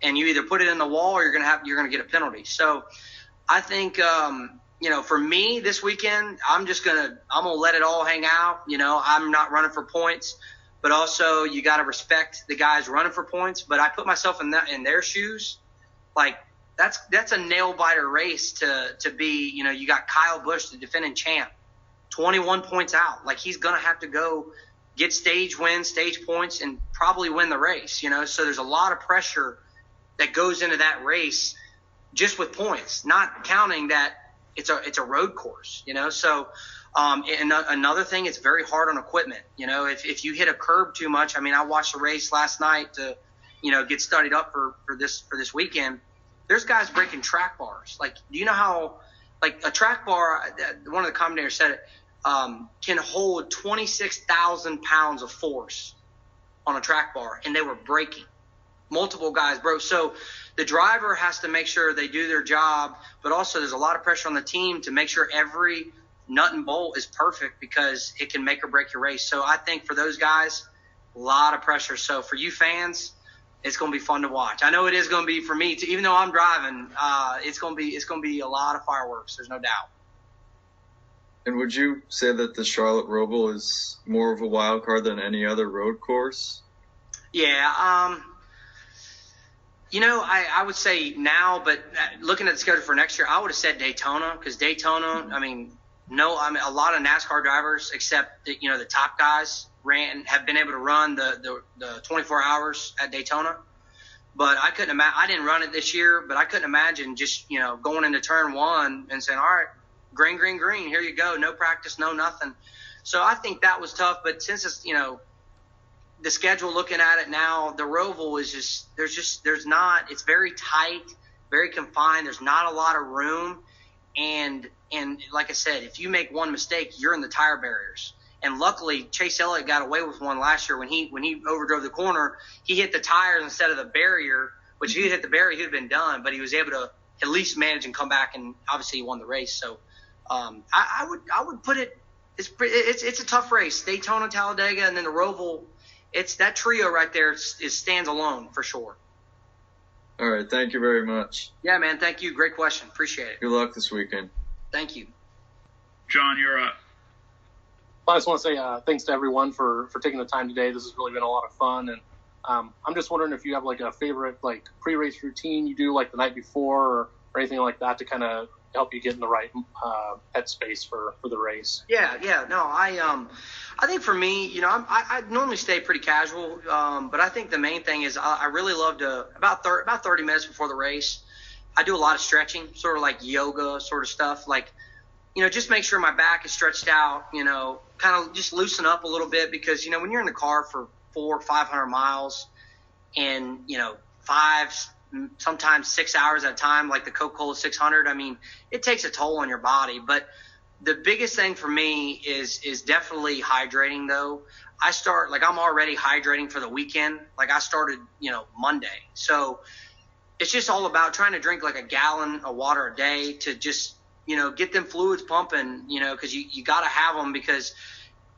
and you either put it in the wall or you're gonna get a penalty. So I think for me this weekend, I'm gonna let it all hang out. I'm not running for points. But also, you got to respect the guys running for points. But I put myself in their shoes. Like that's a nail biter race to be. You got Kyle Busch, the defending champ, 21 points out. Like he's gonna have to go get stage wins, stage points, and probably win the race. So there's a lot of pressure that goes into that race just with points, not counting that it's a road course. So. And another thing, it's very hard on equipment. If you hit a curb too much, I watched the race last night to, get studied up for this weekend. There's guys breaking track bars. Like, do you know how, like a track bar, one of the commentators said it, can hold 26,000 pounds of force on a track bar, and they were breaking. Multiple guys broke. So the driver has to make sure they do their job, but also there's a lot of pressure on the team to make sure every nut and bolt is perfect because it can make or break your race. So I think for those guys, a lot of pressure. So for you fans, it's going to be fun to watch. I know it is going to be for me too, even though I'm driving. It's going to be a lot of fireworks. There's no doubt. And would you say that the Charlotte ROVAL is more of a wild card than any other road course? Yeah. I would say now, but looking at the schedule for next year, I would have said Daytona because Daytona, a lot of NASCAR drivers, except the top guys, have been able to run the 24 hours at Daytona. But I couldn't imagine. I didn't run it this year, but I couldn't imagine just going into turn 1 and saying, "All right, green, green, green, here you go, no practice, no nothing." So I think that was tough. But since it's the schedule, looking at it now, the ROVAL is there's not. It's very tight, very confined. There's not a lot of room, and like I said, if you make one mistake, you're in the tire barriers. And luckily, Chase Elliott got away with one last year when he overdrove the corner. He hit the tires instead of the barrier, which if he had hit the barrier, he'd have been done. But he was able to at least manage and come back, and obviously he won the race. So I would put it. It's a tough race. Daytona, Talladega, and then the ROVAL. It's that trio right there stands alone for sure. All right, thank you very much. Yeah, man, thank you. Great question. Appreciate it. Good luck this weekend. Thank you. John, you're up. I just want to say thanks to everyone for taking the time today. This has really been a lot of fun, and I'm just wondering if you have like a favorite like pre-race routine you do like the night before or anything like that to kind of help you get in the right headspace for the race. Yeah. No, I think for me, you know, I normally stay pretty casual, but I think the main thing is I really love to about 30 minutes before the race. I do a lot of stretching, sort of like yoga sort of stuff, like, you know, just make sure my back is stretched out, you know, kind of just loosen up a little bit because, you know, when you're in the car for 400 or 500 miles and, you know, 5, sometimes 6 hours at a time, like the Coca-Cola 600, I mean, it takes a toll on your body. But the biggest thing for me is definitely hydrating, though. I'm already hydrating for the weekend. Like I started, you know, Monday. So it's just all about trying to drink like a gallon of water a day to just, you know, get them fluids pumping, you know, because you got to have them, because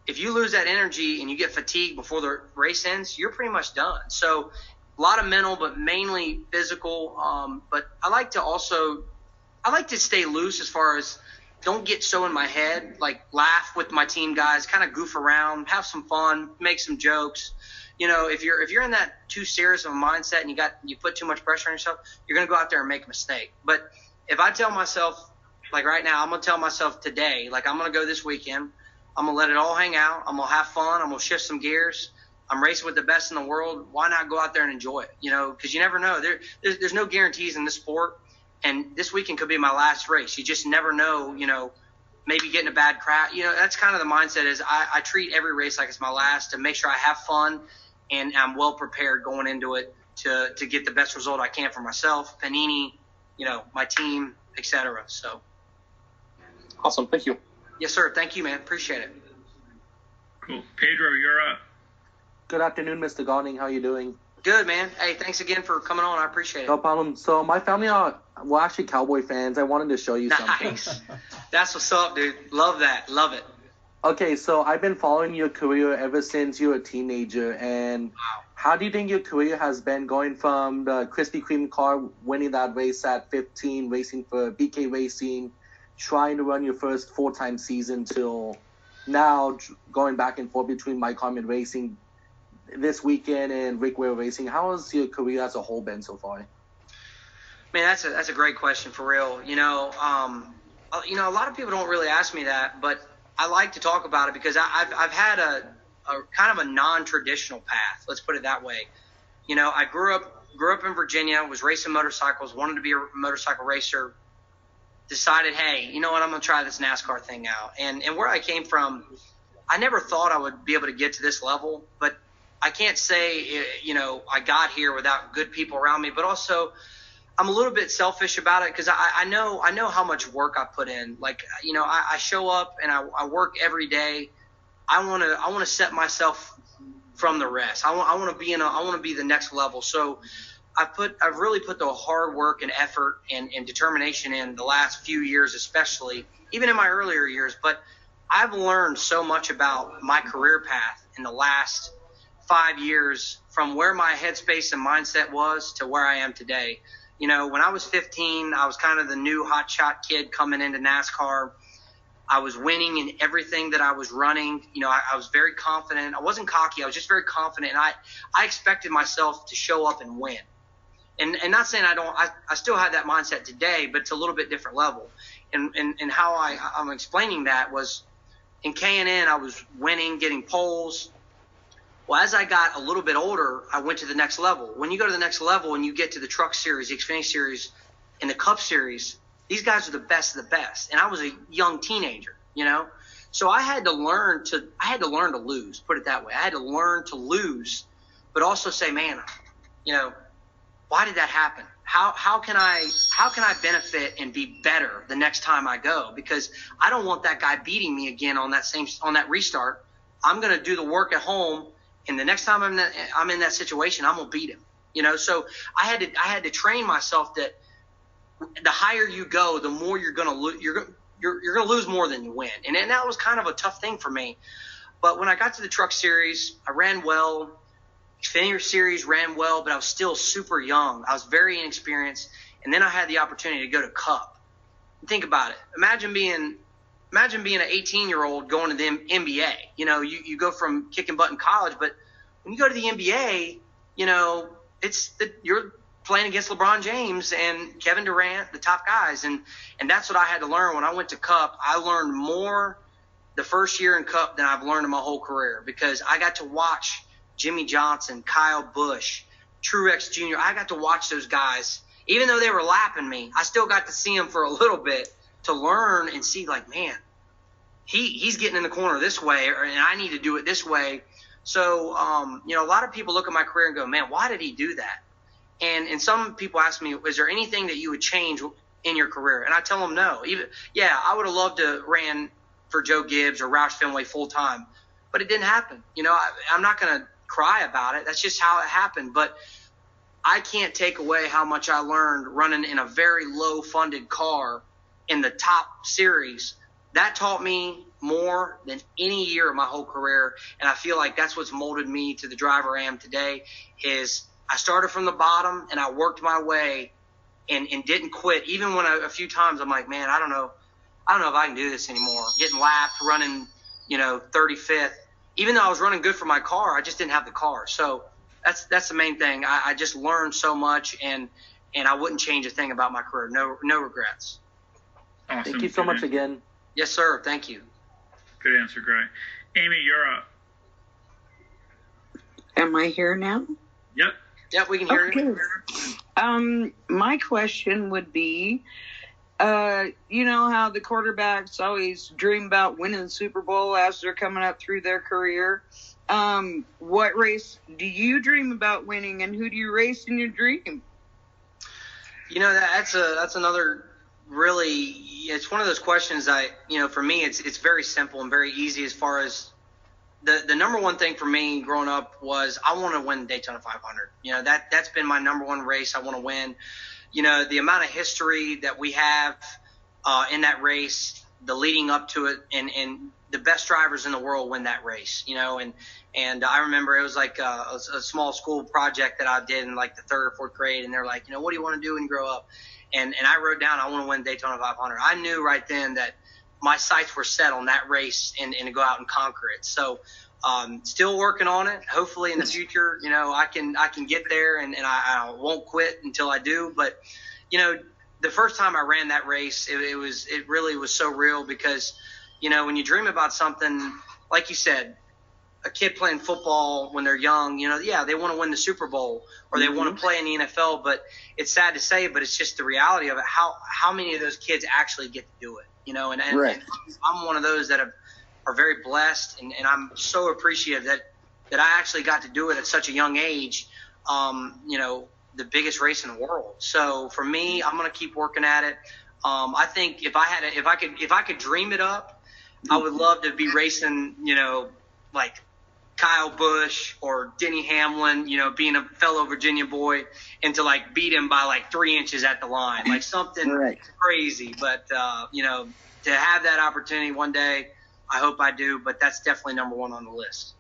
if you lose that energy and you get fatigued before the race ends, you're pretty much done. So a lot of mental, but mainly physical. But I like to stay loose as far as don't get so in my head, like laugh with my team guys, kind of goof around, have some fun, make some jokes. You know, if you're in that too serious of a mindset and you put too much pressure on yourself, you're going to go out there and make a mistake. But if I tell myself, like right now, I'm going to tell myself today, like I'm going to go this weekend. I'm going to let it all hang out. I'm going to have fun. I'm going to shift some gears. I'm racing with the best in the world. Why not go out there and enjoy it? You know, because you never know. There's no guarantees in this sport. And this weekend could be my last race. You just never know, you know, maybe getting a bad crash. You know, that's kind of the mindset is I treat every race like it's my last to make sure I have fun and I'm well prepared going into it to get the best result I can for myself, Panini, you know, my team, etc. So. Awesome. Thank you. Yes, sir. Thank you, man. Appreciate it. Cool. Pedro, you're up. Good afternoon, Mr. Gaulding. How are you doing? Good, man. Hey, thanks again for coming on. I appreciate it. No problem. So my family are actually Cowboy fans. I wanted to show you something. Nice. That's what's up, dude. Love that. Love it. Okay, so I've been following your career ever since you were a teenager. And wow. How do you think your career has been going from the Krispy Kreme car, winning that race at 15, racing for BK Racing, trying to run your first full-time season till now going back and forth between Mike Harmon Racing this weekend and Rick Ware Racing? How has your career as a whole been so far? Man, that's a great question for real. You know, a lot of people don't really ask me that, but I like to talk about it because I've had a kind of a non-traditional path. Let's put it that way. You know, I grew up in Virginia, was racing motorcycles, wanted to be a motorcycle racer. Decided, hey, you know what, I'm going to try this NASCAR thing out. And where I came from, I never thought I would be able to get to this level, but I can't say, you know, I got here without good people around me, but also I'm a little bit selfish about it because I know how much work I put in. Like, you know, I show up and I work every day. I want to set myself from the rest. I want to be the next level. So I've really put the hard work and effort and determination in the last few years, especially, even in my earlier years. But I've learned so much about my career path in the last 5 years, from where my headspace and mindset was to where I am today. You know, when I was 15, I was kind of the new hotshot kid coming into NASCAR. I was winning in everything that I was running. You know, I was very confident. I wasn't cocky. I was just very confident. And I expected myself to show up and win. And not saying I still have that mindset today, but it's a little bit different level. And how I'm explaining that was in K&N, I was winning, getting poles. Well, as I got a little bit older, I went to the next level. When you go to the next level and you get to the Truck Series, the Xfinity Series, and the Cup Series, these guys are the best of the best. And I was a young teenager, you know? So I had to learn to lose, put it that way. I had to learn to lose, but also say, man, you know, why did that happen? How can I benefit and be better the next time I go? Because I don't want that guy beating me again on that restart I'm going to do the work at home, and the next time I'm in that situation, I'm going to beat him. You know, so I had to train myself that the higher you go, the more you're going to lose. You're going to lose more than you win, and that was kind of a tough thing for me. But when I got to the Truck Series, I ran well. Xfinity Series ran well, but I was still super young. I was very inexperienced, and then I had the opportunity to go to Cup. Think about it. Imagine being an 18-year-old going to the NBA. You know, you go from kicking butt in college, but when you go to the NBA, you know, you're playing against LeBron James and Kevin Durant, the top guys, and that's what I had to learn when I went to Cup. I learned more the first year in Cup than I've learned in my whole career, because I got to watch Jimmy Johnson, Kyle Busch, Truex Jr. I got to watch those guys. Even though they were lapping me, I still got to see them for a little bit to learn and see, like, man, he's getting in the corner this way, and I need to do it this way. So, you know, a lot of people look at my career and go, man, why did he do that? And some people ask me, is there anything that you would change in your career? And I tell them no. I would have loved to ran for Joe Gibbs or Roush Fenway full time, but it didn't happen. You know, I'm not going to cry about it. That's just how it happened. But I can't take away how much I learned running in a very low funded car in the top series. That taught me more than any year of my whole career. And I feel like that's what's molded me to the driver I am today. Is I started from the bottom and I worked my way and didn't quit. Even when a few times I'm like, man, I don't know if I can do this anymore. Getting lapped, running, you know, 35th. Even though I was running good for my car, I just didn't have the car. So that's the main thing. I just learned so much, and I wouldn't change a thing about my career. No regrets. Awesome. Thank you so much again. Yes, sir. Thank you. Good answer, Gray. Amy, you're up. Am I here now? Yep, we can hear you. My question would be, you know how the quarterbacks always dream about winning the Super Bowl as they're coming up through their career. What race do you dream about winning, and who do you race in your dream? You know, that's another really, it's one of those questions for me, it's very simple and very easy. As far as the number one thing for me growing up was I want to win Daytona 500. You know, that's been my number one race I want to win. You know, the amount of history that we have in that race, the leading up to it, and the best drivers in the world win that race, you know, and I remember it was like a small school project that I did in like the 3rd or 4th grade, and they're like, you know, what do you want to do when you grow up? And I wrote down, I want to win Daytona 500. I knew right then that my sights were set on that race and to go out and conquer it. So still working on it. Hopefully in the future, you know, I can get there, and I won't quit until I do. But, you know, the first time I ran that race, it really was so real, because, you know, when you dream about something, like you said, a kid playing football when they're young, you know, yeah, they want to win the Super Bowl or they want to play in the NFL, but it's sad to say, but it's just the reality of it. How many of those kids actually get to do it, you know, and right. I'm one of those that are very blessed, and I'm so appreciative that I actually got to do it at such a young age, you know, the biggest race in the world. So for me, I'm going to keep working at it. I think if I could dream it up, I would love to be racing, you know, like Kyle Busch or Denny Hamlin, you know, being a fellow Virginia boy, and to like beat him by like 3 inches at the line, like something crazy. But, you know, to have that opportunity one day, I hope I do, but that's definitely number one on the list.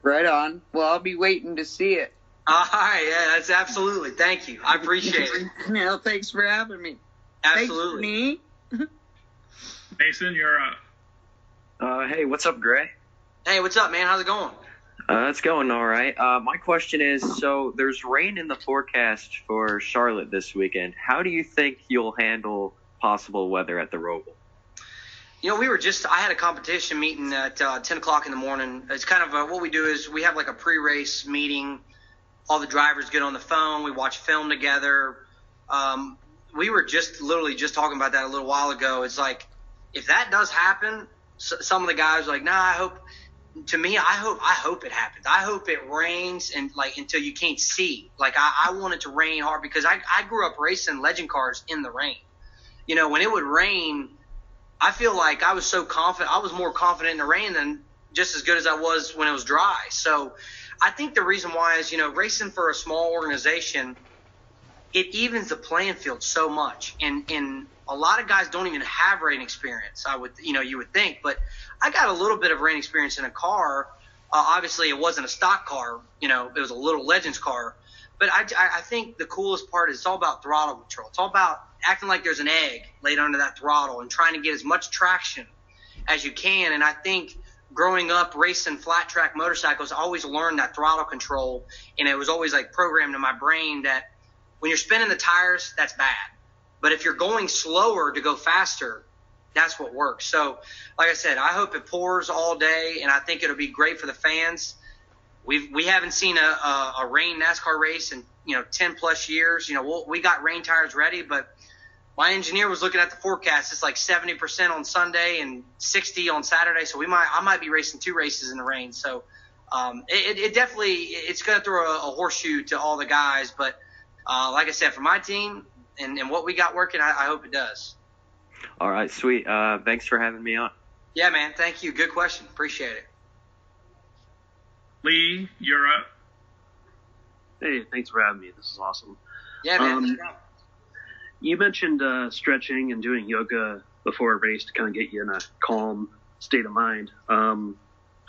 Right on. Well, I'll be waiting to see it. All right. Yeah, that's absolutely. Thank you. I appreciate it. No, thanks for having me. Absolutely. Thanks, me. Mason, you're up. Hey, what's up, Gray? Hey, what's up, man? How's it going? It's going all right. My question is, so there's rain in the forecast for Charlotte this weekend. How do you think you'll handle possible weather at the ROVAL? You know, I had a competition meeting at 10 o'clock in the morning. It's kind of what we do is we have like a pre-race meeting. All the drivers get on the phone. We watch film together. We were literally just talking about that a little while ago. It's like, if that does happen, some of the guys are like, nah, I hope it happens. I hope it rains and like until you can't see. Like I want it to rain hard, because I grew up racing legend cars in the rain. You know, when it would rain, I feel like I was so confident. I was more confident in the rain than just as good as I was when it was dry. So I think the reason why is, racing for a small organization, it evens the playing field so much. And a lot of guys don't even have rain experience. You would think, but I got a little bit of rain experience in a car. Obviously, it wasn't a stock car. It was a little Legends car. But I think the coolest part is it's all about throttle control. It's all about acting like there's an egg laid under that throttle and trying to get as much traction as you can. And I think growing up racing flat track motorcycles, I always learned that throttle control, and it was always like programmed in my brain that when you're spinning the tires, that's bad. But if you're going slower to go faster, that's what works. So, like I said, I hope it pours all day, and I think it'll be great for the fans. We haven't seen a rain NASCAR race in 10 plus years. We got rain tires ready, but my engineer was looking at the forecast. It's like 70% on Sunday and 60 on Saturday. So I might be racing 2 races in the rain. So it definitely, it's going to throw a horseshoe to all the guys. But like I said, for my team and what we got working, I hope it does. All right, sweet. Thanks for having me on. Yeah, man. Thank you. Good question. Appreciate it. Lee, you're up. Hey, thanks for having me. This is awesome. Yeah, man. You mentioned stretching and doing yoga before a race to kind of get you in a calm state of mind. I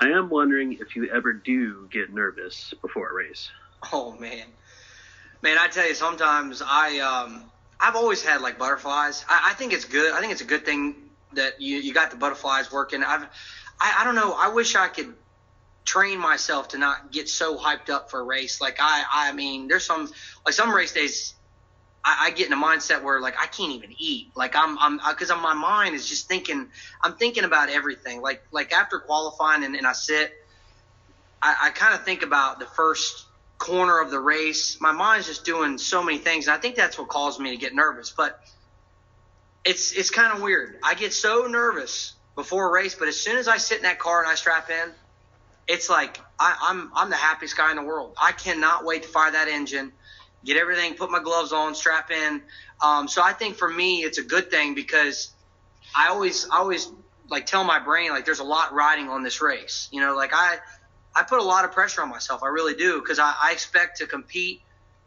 am wondering if you ever do get nervous before a race. Oh, man. Man, I tell you, sometimes I've always had like butterflies. I think it's good. I think it's a good thing that you got the butterflies working. I don't know. I wish I could train myself to not get so hyped up for a race. Like I mean, there's some race days I get in a mindset where like I can't even eat. Like because my mind is just thinking. I'm thinking about everything. Like after qualifying and I sit, I kind of think about the first corner of the race. My mind's just doing so many things, and I think that's what caused me to get nervous. But it's kind of weird. I get so nervous before a race, but as soon as I sit in that car and I strap in, it's like I'm the happiest guy in the world. I cannot wait to fire that engine, get everything, put my gloves on, strap in. So I think for me it's a good thing because I always like tell my brain like there's a lot riding on this race. Like I put a lot of pressure on myself. I really do, because I expect to compete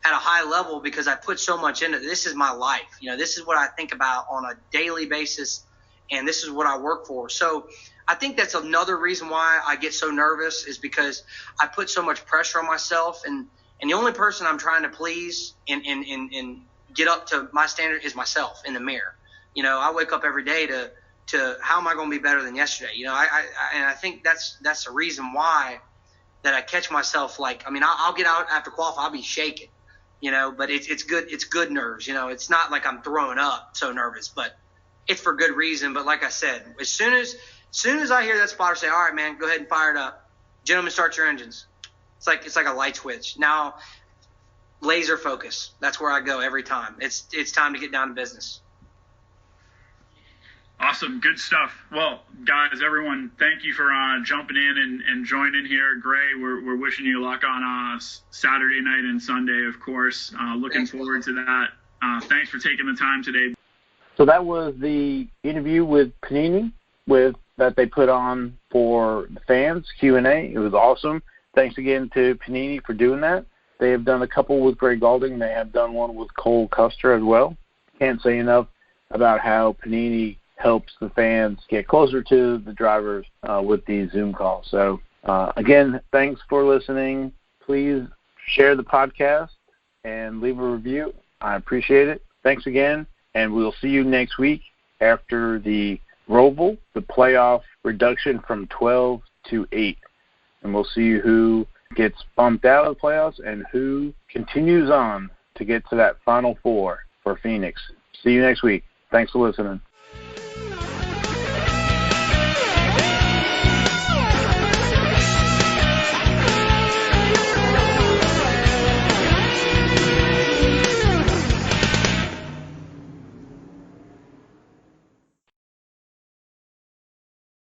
at a high level because I put so much into it. This is my life. This is what I think about on a daily basis, and this is what I work for. So I think that's another reason why I get so nervous is because I put so much pressure on myself, and the only person I'm trying to please and get up to my standard is myself in the mirror. I wake up every day to how am I going to be better than yesterday? And I think that's the reason why that I catch myself like, I'll get out after qualify, I'll be shaking, but it's good. It's good nerves. It's not like I'm throwing up so nervous, but it's for good reason. But like I said, as soon as I hear that spotter say, all right, man, go ahead and fire it up. Gentlemen, start your engines. It's like a light switch. Now, laser focus. That's where I go every time. It's time to get down to business. Awesome. Good stuff. Well, guys, everyone, thank you for jumping in and joining here. Gray, we're wishing you luck on Saturday night and Sunday, of course. Looking forward to that. Thanks for taking the time today. So that was the interview with Panini that they put on for the fans, Q&A. It was awesome. Thanks again to Panini for doing that. They have done a couple with Greg Gaulding. They have done one with Cole Custer as well. Can't say enough about how Panini helps the fans get closer to the drivers with these Zoom calls. So, again, thanks for listening. Please share the podcast and leave a review. I appreciate it. Thanks again, and we'll see you next week after the ROVAL, the playoff reduction from 12 to 8. And we'll see who gets bumped out of the playoffs and who continues on to get to that Final Four for Phoenix. See you next week. Thanks for listening.